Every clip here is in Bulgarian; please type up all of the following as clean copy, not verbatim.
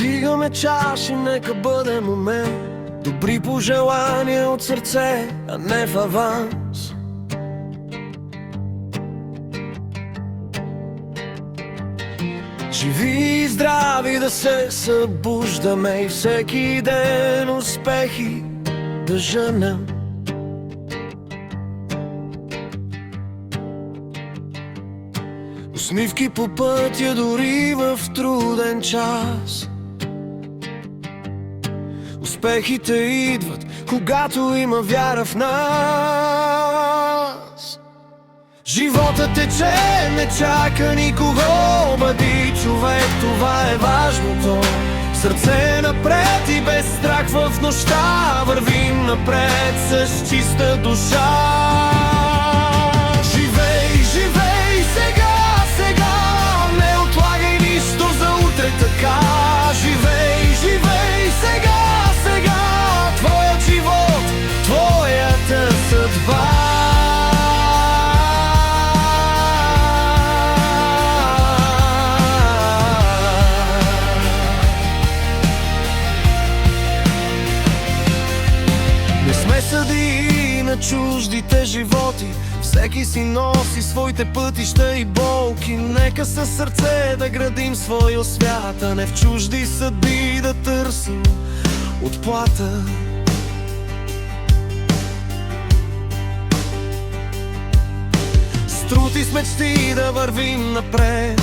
Дигаме чаши, нека бъде момент. Добри пожелания от сърце, а не в аванс. Живи и здрави да се събуждаме и всеки ден успехи да женем. Усмивки по пътя дори в труден час. Успехите идват, когато има вяра в нас. Животът тече, не чака никого. Бъди човек, това е важното. Сърце напред и без страх в нощта. Вървим напред с чиста душа. Живей, живей сега, сега. Не отлагай нищо за утре така. Живей, живей сега, сега. Твоят живот, твоята съдба. Не сме съдии на чуждите животи. Всеки си носи своите пътища и болки. Нека със сърце да градим своя свят, а не в чужди съдби да търсим отплата. С труд и с мечти да вървим напред,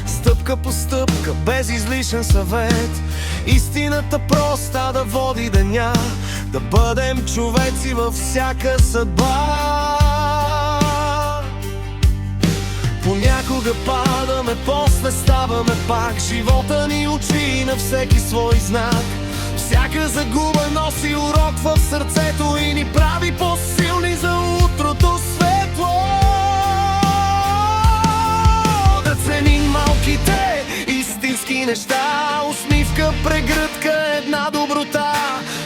стъпка по стъпка, без излишен съвет. Истината проста да води деня, да бъдем човеци във всяка съдба. Понякога падаме, после ставаме пак. Живота ни учи на всеки свой знак. Всяка загуба носи урок в сърцето и ни прави по-силни за утрото светло. Да ценим малките истински неща. Усмивка, прегръдка, една доброта.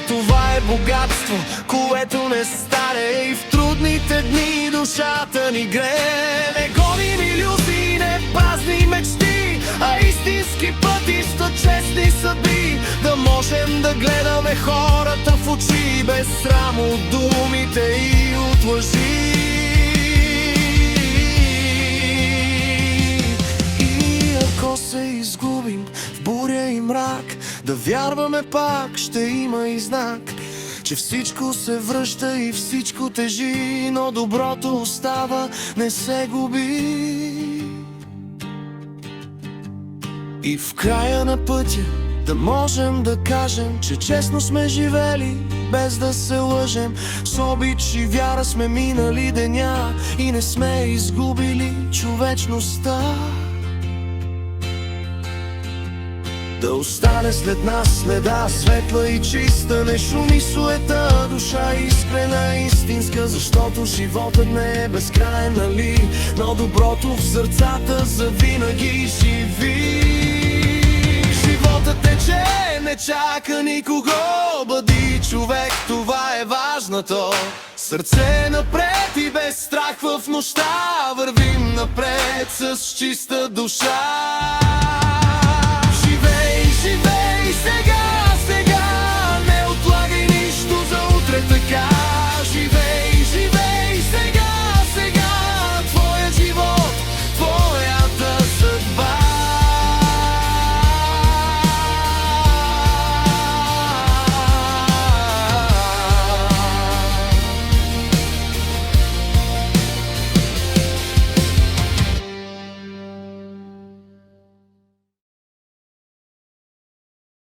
Това е богатство, което не старе и в трудните дни душата ни грее. Не гоним илюзии, не празни мечти, а истински пъти с честни съдби. Да можем да гледаме хората в очи, без срам от думите и от лъжи. И ако се изгубим в буря и мрак, да вярваме пак ще има и знак, че всичко се връща и всичко тежи, но доброто остава, не се губи. И в края на пътя да можем да кажем, че честно сме живели, без да се лъжем. С обич и вяра сме минали деня и не сме изгубили човечността. Да остане след нас следа светла и чиста. Не шуми суета, душа искрена, истинска. Защото животът не е безкраен, нали? Но доброто в сърцата завинаги живи. Животът тече, не чака никого. Бъди човек, това е важното. Сърце напред и без страх в нощта. Вървим напред с чиста душа. Живей сега, сега, не отлагай нищо за утре така.